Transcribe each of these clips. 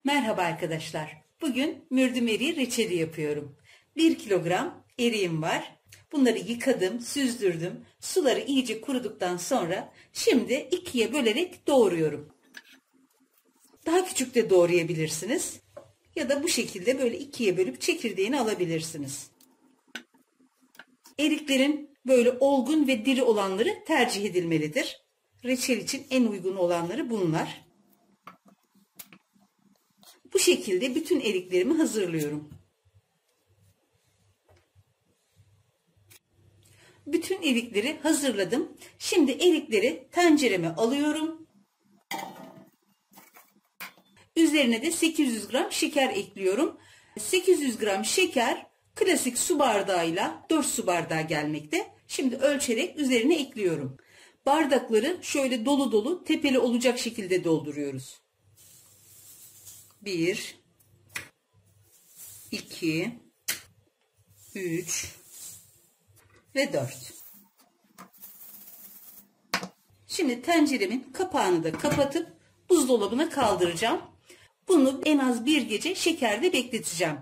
Merhaba arkadaşlar. Bugün mürdüm eriği reçeli yapıyorum. 1 kilogram eriğim var. Bunları yıkadım, süzdürdüm. Suları iyice kuruduktan sonra şimdi ikiye bölerek doğruyorum. Daha küçük de doğrayabilirsiniz. Ya da bu şekilde böyle ikiye bölüp çekirdeğini alabilirsiniz. Eriklerin böyle olgun ve diri olanları tercih edilmelidir. Reçel için en uygun olanları bunlar. Bu şekilde bütün eriklerimi hazırlıyorum. Bütün erikleri hazırladım. Şimdi erikleri tencereme alıyorum. Üzerine de 800 gram şeker ekliyorum. 800 gram şeker klasik su bardağıyla 4 su bardağı gelmekte. Şimdi ölçerek üzerine ekliyorum. Bardakları şöyle dolu dolu tepeli olacak şekilde dolduruyoruz. 1 2 3 ve 4. Şimdi tenceremin kapağını da kapatıp buzdolabına kaldıracağım. Bunu en az bir gece şekerde bekleteceğim.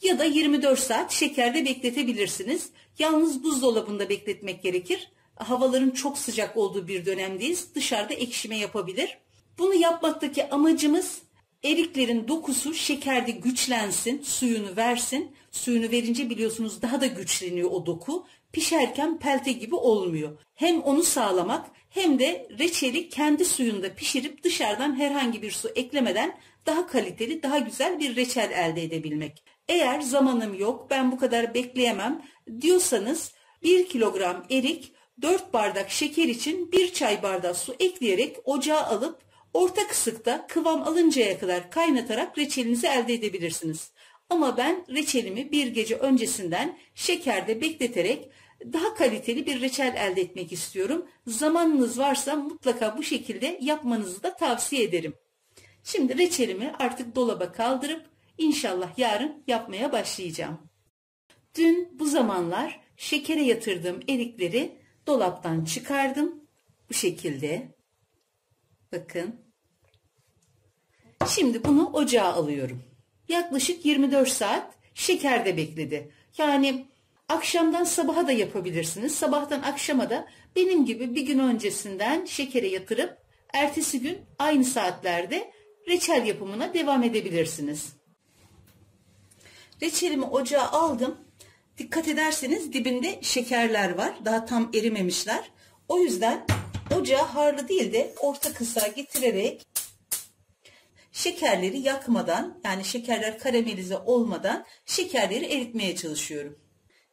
Ya da 24 saat şekerde bekletebilirsiniz. Yalnız buzdolabında bekletmek gerekir. Havaların çok sıcak olduğu bir dönemdeyiz. Dışarıda ekşime yapabilir. Bunu yapmaktaki amacımız eriklerin dokusu şekerde güçlensin, suyunu versin. Suyunu verince biliyorsunuz daha da güçleniyor o doku. Pişerken pelte gibi olmuyor. Hem onu sağlamak hem de reçeli kendi suyunda pişirip dışarıdan herhangi bir su eklemeden daha kaliteli, daha güzel bir reçel elde edebilmek. Eğer zamanım yok, ben bu kadar bekleyemem diyorsanız 1 kilogram erik 4 bardak şeker için 1 çay bardağı su ekleyerek ocağa alıp orta kısıkta kıvam alıncaya kadar kaynatarak reçelinizi elde edebilirsiniz. Ama ben reçelimi bir gece öncesinden şekerde bekleterek daha kaliteli bir reçel elde etmek istiyorum. Zamanınız varsa mutlaka bu şekilde yapmanızı da tavsiye ederim. Şimdi reçelimi artık dolaba kaldırıp inşallah yarın yapmaya başlayacağım. Dün bu zamanlar şekere yatırdığım erikleri dolaptan çıkardım. Bu şekilde. Bakın. Şimdi bunu ocağa alıyorum. Yaklaşık 24 saat şekerde bekledi. Yani akşamdan sabaha da yapabilirsiniz. Sabahtan akşama da benim gibi bir gün öncesinden şekere yatırıp ertesi gün aynı saatlerde reçel yapımına devam edebilirsiniz. Reçelimi ocağa aldım. Dikkat ederseniz dibinde şekerler var. Daha tam erimemişler. O yüzden ocağı harlı değil de orta kısa getirerek şekerleri yakmadan, yani şekerler karamelize olmadan şekerleri eritmeye çalışıyorum.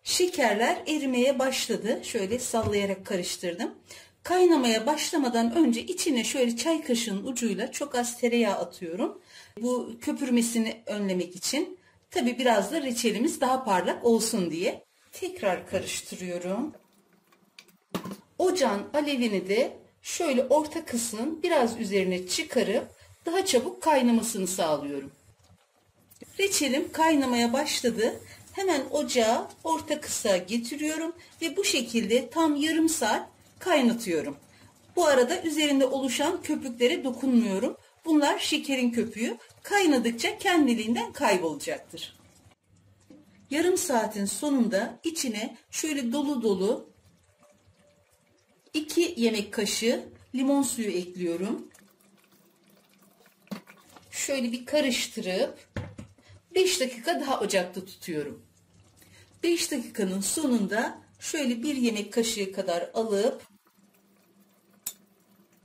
Şekerler erimeye başladı. Şöyle sallayarak karıştırdım. Kaynamaya başlamadan önce içine şöyle çay kaşığının ucuyla çok az tereyağı atıyorum. Bu köpürmesini önlemek için. Tabii biraz da reçelimiz daha parlak olsun diye. Tekrar karıştırıyorum. Ocağın alevini de şöyle orta kısmın biraz üzerine çıkarıp daha çabuk kaynamasını sağlıyorum. Reçelim kaynamaya başladı. Hemen ocağı orta kısa getiriyorum ve bu şekilde tam yarım saat kaynatıyorum. Bu arada üzerinde oluşan köpüklere dokunmuyorum. Bunlar şekerin köpüğü. Kaynadıkça kendiliğinden kaybolacaktır. Yarım saatin sonunda içine şöyle dolu dolu 2 yemek kaşığı limon suyu ekliyorum. Şöyle bir karıştırıp 5 dakika daha ocakta tutuyorum. 5 dakikanın sonunda şöyle 1 yemek kaşığı kadar alıp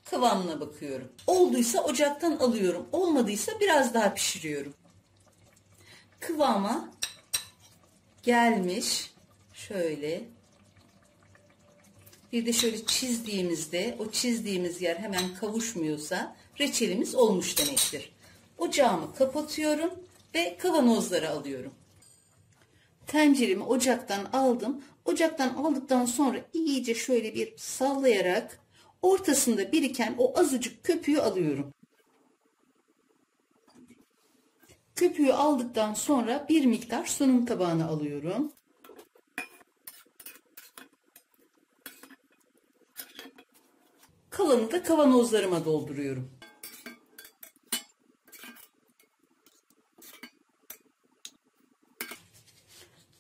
kıvamına bakıyorum. Olduysa ocaktan alıyorum. Olmadıysa biraz daha pişiriyorum. Kıvama gelmiş. Şöyle. Bir de şöyle çizdiğimizde o çizdiğimiz yer hemen kavuşmuyorsa reçelimiz olmuş demektir. Ocağımı kapatıyorum ve kavanozlara alıyorum. Tenceremi ocaktan aldım. Ocaktan aldıktan sonra iyice şöyle bir sallayarak ortasında biriken o azıcık köpüğü alıyorum. Köpüğü aldıktan sonra bir miktar sunum tabağına alıyorum. Kalanı da kavanozlarıma dolduruyorum.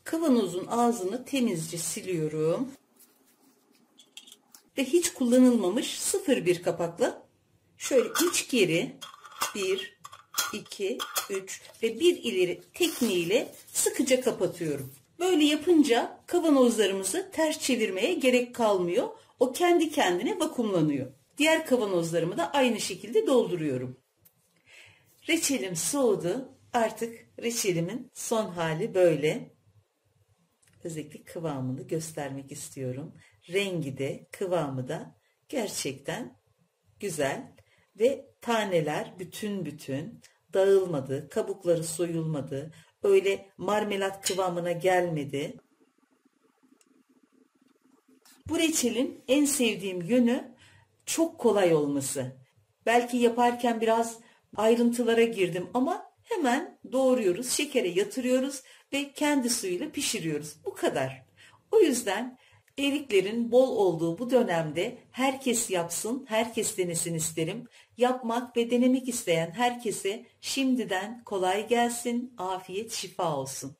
Kavanozun ağzını temizce siliyorum. Ve hiç kullanılmamış 0,1 kapakla şöyle 3 geri 1, 2, 3 ve 1 ileri tekniğiyle sıkıca kapatıyorum. Böyle yapınca kavanozlarımızı ters çevirmeye gerek kalmıyor. O kendi kendine vakumlanıyor. Diğer kavanozlarımı da aynı şekilde dolduruyorum. Reçelim soğudu. Artık reçelimin son hali böyle. Özellikle kıvamını göstermek istiyorum. Rengi de kıvamı da gerçekten güzel ve taneler bütün bütün dağılmadı, kabukları soyulmadı, öyle marmelat kıvamına gelmedi. Bu reçelin en sevdiğim yönü çok kolay olması. Belki yaparken biraz ayrıntılara girdim ama hemen doğruyoruz, şekere yatırıyoruz ve kendi suyuyla pişiriyoruz. Bu kadar. O yüzden eriklerin bol olduğu bu dönemde herkes yapsın, herkes denesin isterim. Yapmak ve denemek isteyen herkese şimdiden kolay gelsin, afiyet, şifa olsun.